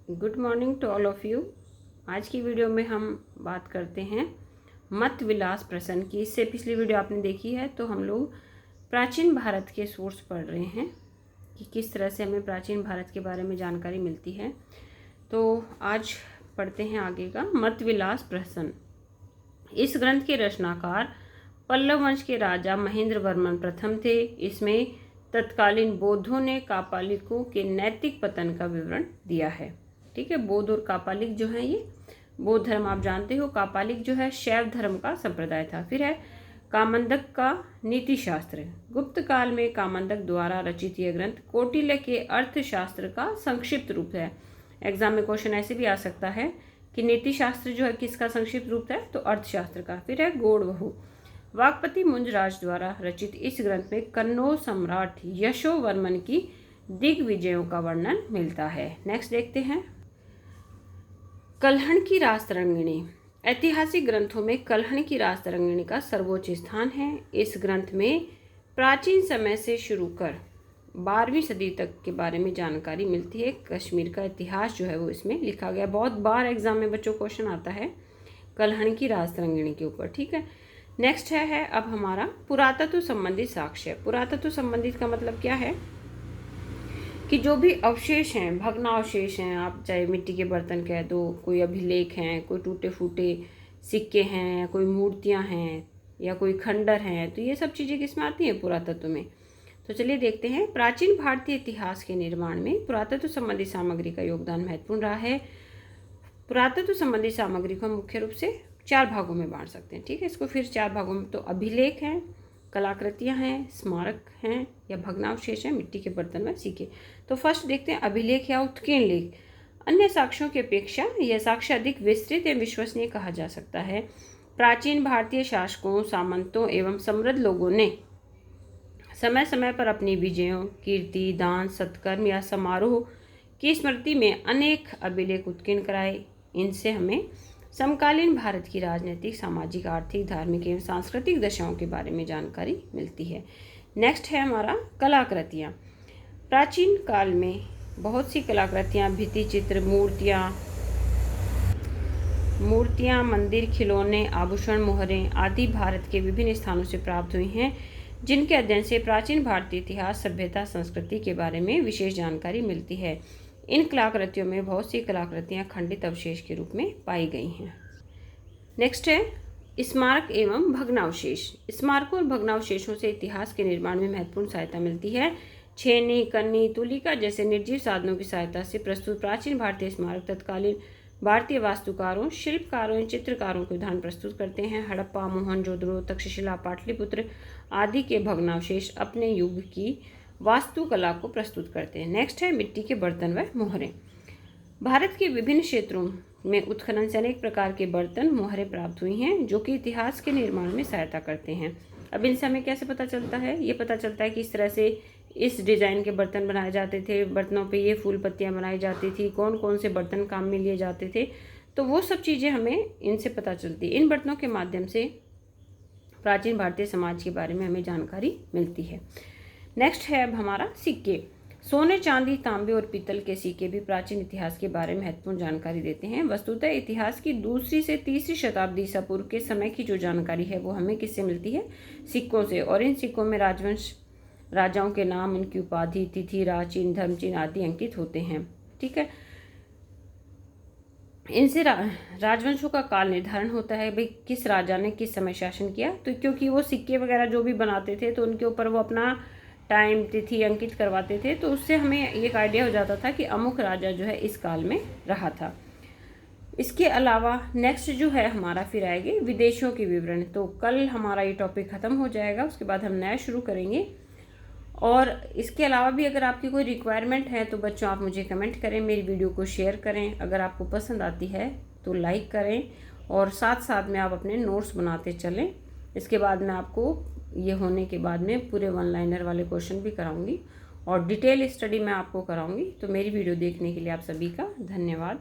Good morning to all of you. आज की video में हम बात करते हैं मत विलास प्रसन्न की। इससे पिछली वीडियो आपने देखी है तो हम लोग प्राचीन भारत के सोर्स पढ़ रहे हैं कि किस तरह से हमें प्राचीन भारत के बारे में जानकारी मिलती है। तो आज पढ़ते हैं आगे का मत विलास प्रसन्न। इस ग्रंथ के रचनाकार पल्लव वंश के राजा महेंद्र वर्मन प्रथम थे। इसमें तत्कालीन बौद्धों ने कापालिकों के नैतिक पतन का विवरण दिया है। ठीक है, बौद्ध और कापालिक जो है ये बौद्ध धर्म आप जानते हो, कापालिक जो है शैव धर्म का संप्रदाय था। फिर है कामंदक का नीति शास्त्र। गुप्त काल में कामंदक द्वारा रचित यह ग्रंथ कौटिल्य के अर्थशास्त्र का संक्षिप्त रूप है। एग्जाम में क्वेश्चन ऐसे भी आ सकता है कि नीति शास्त्र जो है किसका संक्षिप्त रूप है, तो अर्थशास्त्र का। फिर है गौड़वहु। वाकपति मुंजराज द्वारा रचित इस ग्रंथ में कन्नौज सम्राट यशोवर्मन की दिग्विजयों का वर्णन मिलता है। नेक्स्ट देखते हैं कल्हण की रासतरंगिणी। ऐतिहासिक ग्रंथों में कल्हण की रासतरंगिणी का सर्वोच्च स्थान है। इस ग्रंथ में प्राचीन समय से शुरू कर 12वीं सदी तक के बारे में जानकारी मिलती है। कश्मीर का इतिहास जो है वो इसमें लिखा गया। बहुत बार एग्जाम में बच्चों क्वेश्चन आता है कल्हण की रासतरंगिणी के ऊपर। ठीक है, नेक्स्ट है अब हमारा पुरातत्व संबंधित साक्ष्य। पुरातत्व संबंधित का मतलब क्या है कि जो भी अवशेष हैं, भग्नावशेष हैं, आप चाहे मिट्टी के बर्तन कह दो, कोई अभिलेख हैं, कोई टूटे फूटे सिक्के हैं, कोई मूर्तियां हैं या कोई खंडर हैं, तो ये सब चीज़ें किस में आती हैं, पुरातत्व में। तो चलिए देखते हैं प्राचीन भारतीय इतिहास के निर्माण में पुरातत्व संबंधी सामग्री का योगदान महत्वपूर्ण रहा है। पुरातत्व संबंधी सामग्री को हम मुख्य रूप से 4 भागों में बांट सकते हैं। ठीक है, इसको फिर 4 भागों में, तो अभिलेख हैं, कलाकृतियां हैं, स्मारक हैं या भग्नावशेष हैं, मिट्टी के बर्तन व सिक्के। तो फर्स्ट देखते हैं अभिलेख या उत्कीर्ण लेख। अन्य साक्ष्यों की अपेक्षा यह साक्ष्य अधिक विस्तृत एवं विश्वसनीय कहा जा सकता है। प्राचीन भारतीय शासकों, सामंतों एवं समृद्ध लोगों ने समय समय पर अपनी विजयों, कीर्ति, दान, सत्कर्म या समारोह की स्मृति में अनेक अभिलेख उत्कीर्ण कराए। इनसे हमें समकालीन भारत की राजनीतिक, सामाजिक, आर्थिक, धार्मिक एवं सांस्कृतिक दशाओं के बारे में जानकारी मिलती है। नेक्स्ट है हमारा कलाकृतियाँ। प्राचीन काल में बहुत सी कलाकृतियाँ, भित्ति चित्र, मूर्तियाँ, मंदिर, खिलौने, आभूषण, मोहरें आदि भारत के विभिन्न स्थानों से प्राप्त हुई हैं, जिनके अध्ययन से प्राचीन भारतीय इतिहास, सभ्यता, संस्कृति के बारे में विशेष जानकारी मिलती है। इन कलाकृतियों में बहुत सी कलाकृतियाँ खंडित अवशेष के रूप में पाई गई हैं। नेक्स्ट है स्मारक एवं भग्नावशेष। स्मारकों और भग्नावशेषों से इतिहास के निर्माण में महत्वपूर्ण सहायता मिलती है। छेनी, कन्नी, तुलिका जैसे निर्जीव साधनों की सहायता से प्रस्तुत प्राचीन भारतीय स्मारक तत्कालीन भारतीय वास्तुकारों, शिल्पकारों, चित्रकारों के उदाहरण प्रस्तुत करते हैं। हड़प्पा, मोहनजोदड़ो, तक्षशिला, पाटलिपुत्र आदि के भग्नावशेष अपने युग की वास्तुकला को प्रस्तुत करते हैं। नेक्स्ट है मिट्टी के बर्तन व मोहरें। भारत के विभिन्न क्षेत्रों में उत्खनन से अनेक प्रकार के बर्तन, मोहरें प्राप्त हुई हैं, जो कि इतिहास के निर्माण में सहायता करते हैं। अब इनसे हमें कैसे पता चलता है, ये पता चलता है कि इस तरह से इस डिज़ाइन के बर्तन बनाए जाते थे, बर्तनों पे ये फूल पत्तियाँ बनाई जाती थी, कौन कौन से बर्तन काम में लिए जाते थे, तो वो सब चीज़ें हमें इनसे पता चलती है। इन बर्तनों के माध्यम से प्राचीन भारतीय समाज के बारे में हमें जानकारी मिलती है। नेक्स्ट है अब हमारा सिक्के। सोने, चांदी, तांबे और पीतल के सिक्के भी प्राचीन इतिहास के बारे में महत्वपूर्ण जानकारी देते हैं। वस्तुतः इतिहास की 2री से 3री शताब्दी ईसा पूर्व के समय की जो जानकारी है वो हमें किससे मिलती है, सिक्कों से। और इन सिक्कों में राजवंश, राजाओं के नाम, उनकी उपाधि, तिथि, राज चिन्ह, धर्म चिन्ह आदि अंकित होते हैं। ठीक है, इनसे राजवंशों का काल निर्धारण होता है, भाई किस राजा ने किस समय शासन किया। तो क्योंकि वो सिक्के वगैरह जो भी बनाते थे तो उनके ऊपर वो अपना टाइम, तिथि अंकित करवाते थे, तो उससे हमें एक आइडिया हो जाता था कि अमुक राजा जो है इस काल में रहा था। इसके अलावा नेक्स्ट जो है हमारा फिर आएंगे विदेशों के विवरण। तो कल हमारा ये टॉपिक ख़त्म हो जाएगा, उसके बाद हम नया शुरू करेंगे। और इसके अलावा भी अगर आपकी कोई रिक्वायरमेंट है तो बच्चों आप मुझे कमेंट करें, मेरी वीडियो को शेयर करें। अगर आपको पसंद आती है तो लाइक करें और साथ साथ में आप अपने नोट्स बनाते चलें। इसके बाद मैं आपको ये होने के बाद में पूरे 1 लाइनर वाले क्वेश्चन भी कराऊंगी और डिटेल स्टडी मैं आपको कराऊंगी। तो मेरी वीडियो देखने के लिए आप सभी का धन्यवाद।